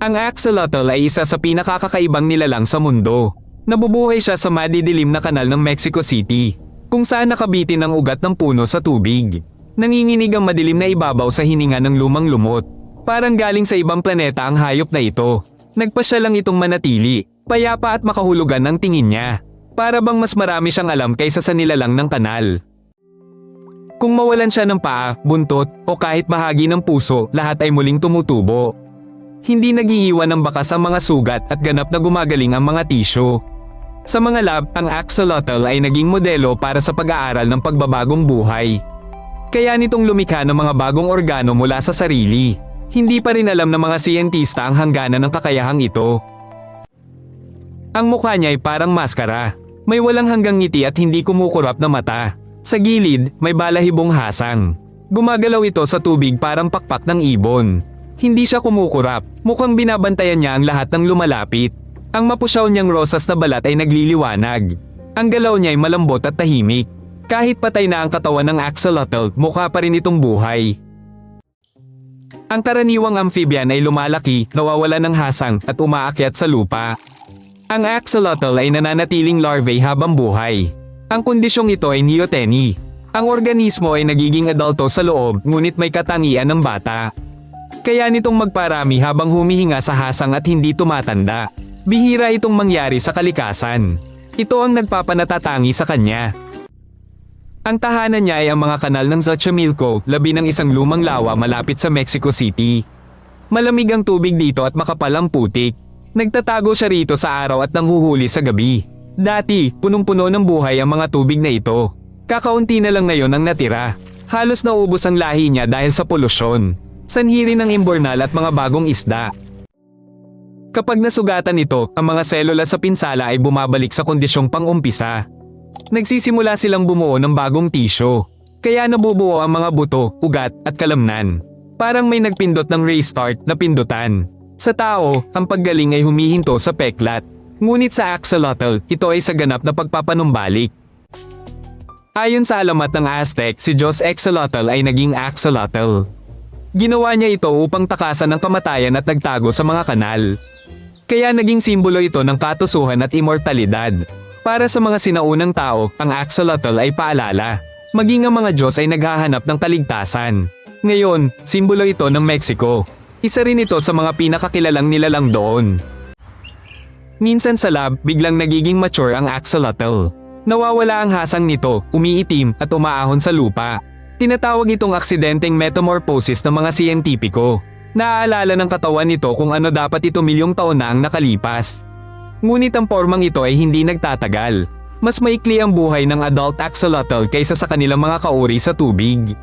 Ang axolotl ay isa sa pinakakakaibang nilalang sa mundo. Nabubuhay siya sa madidilim na kanal ng Mexico City, kung saan nakabitin ang ugat ng puno sa tubig. Nanginginig ang madilim na ibabaw sa hininga ng lumang lumot. Parang galing sa ibang planeta ang hayop na ito. Nagpasya lang itong manatili, payapa at makahulugan ang tingin niya. Para bang mas marami siyang alam kaysa sa nilalang ng kanal. Kung mawalan siya ng paa, buntot, o kahit bahagi ng puso, lahat ay muling tumutubo. Hindi nag-iiwan ng bakas ang mga sugat at ganap na gumagaling ang mga tisyo. Sa mga lab, ang axolotl ay naging modelo para sa pag-aaral ng pagbabagong buhay. Kaya nitong lumikha ng mga bagong organo mula sa sarili. Hindi pa rin alam ng mga siyentista ang hangganan ng kakayahang ito. Ang mukha niya ay parang maskara. May walang hanggang ngiti at hindi kumukurap na mata. Sa gilid, may balahibong hasang. Gumagalaw ito sa tubig parang pakpak ng ibon. Hindi siya kumukurap, mukhang binabantayan niya ang lahat ng lumalapit. Ang mapusyaw niyang rosas na balat ay nagliliwanag. Ang galaw niya ay malambot at tahimik. Kahit patay na ang katawan ng axolotl, mukha pa rin itong buhay. Ang karaniwang amphibian ay lumalaki, nawawala ng hasang at umaakyat sa lupa. Ang axolotl ay nananatiling larvae habang buhay. Ang kondisyong ito ay neoteny. Ang organismo ay nagiging adulto sa loob ngunit may katangian ng bata. Kaya nitong magparami habang humihinga sa hasang at hindi tumatanda. Bihira itong mangyari sa kalikasan. Ito ang nagpapanatatangi sa kanya. Ang tahanan niya ay ang mga kanal ng Xochimilco, labi ng isang lumang lawa malapit sa Mexico City. Malamig ang tubig dito at makapal ang putik. Nagtatago siya rito sa araw at nanghuhuli sa gabi. Dati, punong-puno ng buhay ang mga tubig na ito. Kakaunti na lang ngayon ang natira. Halos naubos ang lahi niya dahil sa polusyon. Sanhi rin ng imbornal at mga bagong isda. Kapag nasugatan ito, ang mga selula sa pinsala ay bumabalik sa kondisyong pang-umpisa. Nagsisimula silang bumuo ng bagong tisyo. Kaya nabubuo ang mga buto, ugat at kalamnan. Parang may nagpindot ng restart na pindutan. Sa tao, ang paggaling ay humihinto sa peklat. Ngunit sa axolotl, ito ay sa ganap na pagpapanumbalik. Ayon sa alamat ng Aztec, si Diyos Axolotl ay naging axolotl. Ginawa niya ito upang takasan ang kamatayan at nagtago sa mga kanal. Kaya naging simbolo ito ng katusuhan at immortalidad. Para sa mga sinaunang tao, ang axolotl ay paalala. Maging ang mga Diyos ay naghahanap ng kaligtasan. Ngayon, simbolo ito ng Mexico. Isa rin ito sa mga pinakakilalang nilalang doon. Minsan sa lab, biglang nagiging mature ang axolotl. Nawawala ang hasang nito, umiitim at umaahon sa lupa. Tinatawag itong aksidenteng metamorphosis ng mga siyentipiko. Naaalala ng katawan nito kung ano dapat ito milyong taon na ang nakalipas. Ngunit ang formang ito ay hindi nagtatagal. Mas maikli ang buhay ng adult axolotl kaysa sa kanilang mga kauri sa tubig.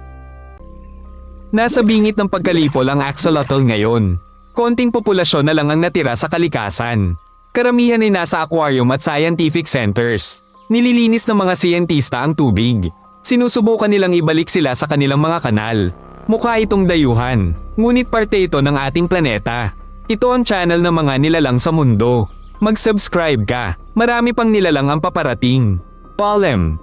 Nasa bingit ng pagkalipol ang axolotl ngayon. Konting populasyon na lang ang natira sa kalikasan. Karamihan ay nasa aquarium at scientific centers. Nililinis ng mga siyentista ang tubig. Sinusubukan nilang ibalik sila sa kanilang mga kanal. Mukha itong dayuhan, ngunit parte ito ng ating planeta. Ito ang channel ng mga nilalang sa mundo. Mag-subscribe ka, marami pang nilalang ang paparating. Polem.